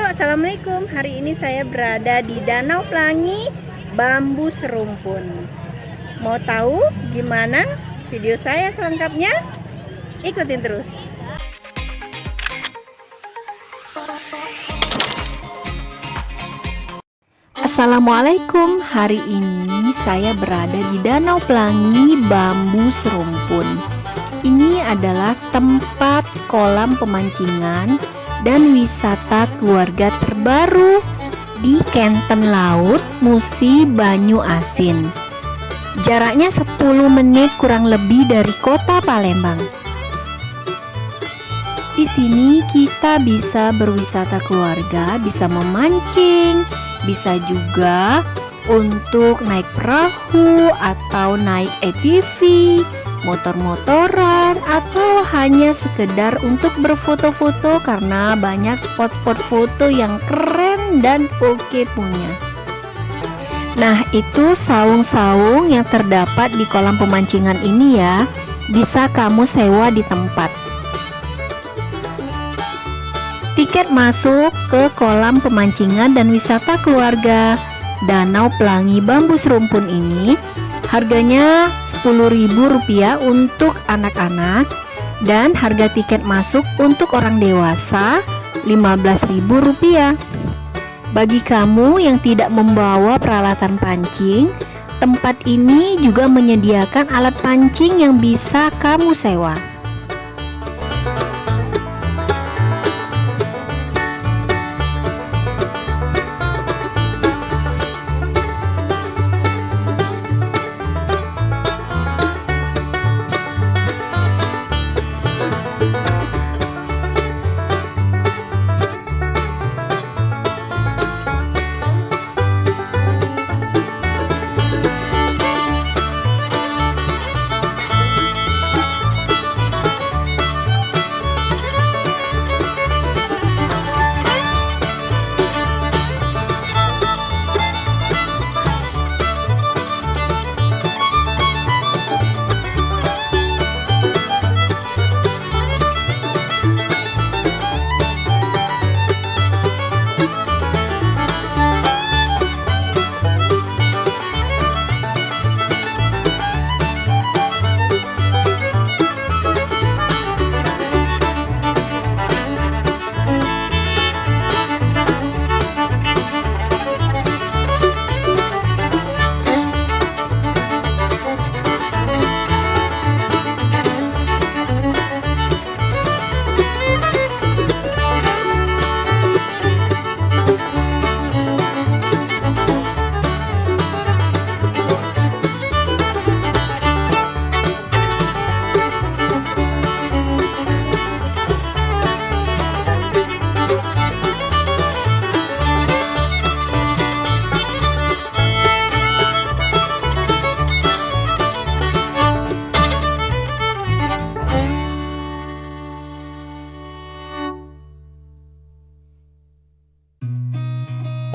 Assalamualaikum. Hari ini saya berada di Danau Pelangi Bambu Serumpun. Mau tahu gimana video saya selengkapnya? Ikutin terus. Assalamualaikum. Hari ini saya berada di Danau Pelangi Bambu Serumpun. Ini adalah tempat kolam pemancingan dan wisata keluarga terbaru di Kenten Laut Musi Banyu Asin. Jaraknya 10 menit kurang lebih dari kota Palembang. Di sini kita bisa berwisata keluarga, bisa memancing, bisa juga untuk naik perahu atau naik ATV, motor-motoran, atau hanya sekedar untuk berfoto-foto karena banyak spot-spot foto yang keren dan oke punya. Nah, itu saung-saung yang terdapat di kolam pemancingan ini ya, bisa kamu sewa di tempat. Tiket masuk ke kolam pemancingan dan wisata keluarga Danau Pelangi Bambu Serumpun ini harganya Rp10.000 untuk anak-anak dan harga tiket masuk untuk orang dewasa Rp15.000. Bagi kamu yang tidak membawa peralatan pancing, tempat ini juga menyediakan alat pancing yang bisa kamu sewa.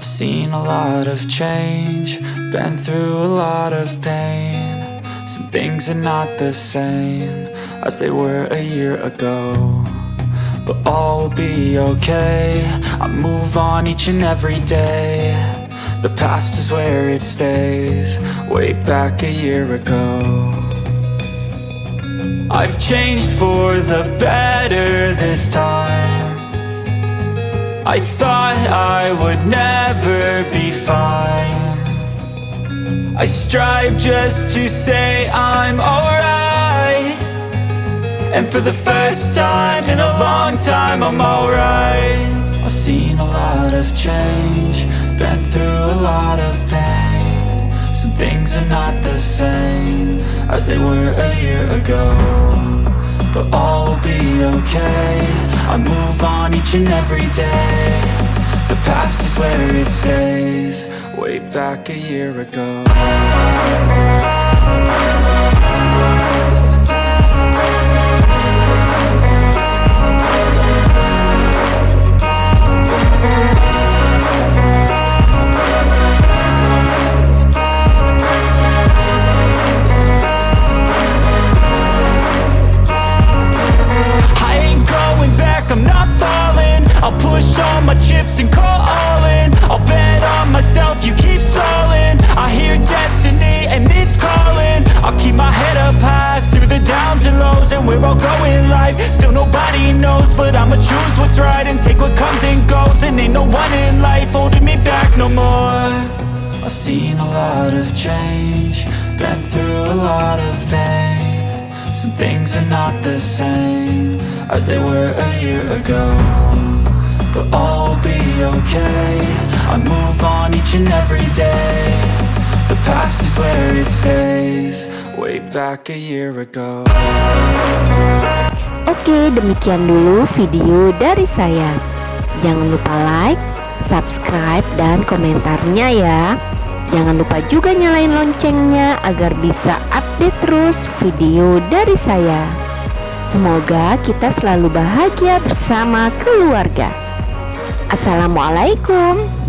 I've seen a lot of change, been through a lot of pain. Some things are not the same as they were a year ago, but all will be okay. I move on each and every day. The past is where it stays, way back a year ago. I've changed for the better this time. I thought I would never be fine. I strive just to say I'm alright, and for the first time in a long time I'm alright. I've seen a lot of change, been through a lot of pain. Some things are not the same as they were a year ago, but all will be okay. I move on each and every day. The past is where it stays, way back a year ago. I'll push all my chips and call all in. I'll bet on myself, you keep stalling. I hear destiny and it's calling. I'll keep my head up high through the downs and lows. And we're all going life, still nobody knows. But I'ma choose what's right and take what comes and goes. And ain't no one in life holding me back no more. I've seen a lot of change, been through a lot of pain. Some things are not the same as they were a year ago, but all will be okay. I move on each and every day. The past is where it stays, way back a year ago. Oke, demikian dulu video dari saya. Jangan lupa like, subscribe, dan komentarnya ya. Jangan lupa juga nyalain loncengnya agar bisa update terus video dari saya. Semoga kita selalu bahagia bersama keluarga. Assalamualaikum.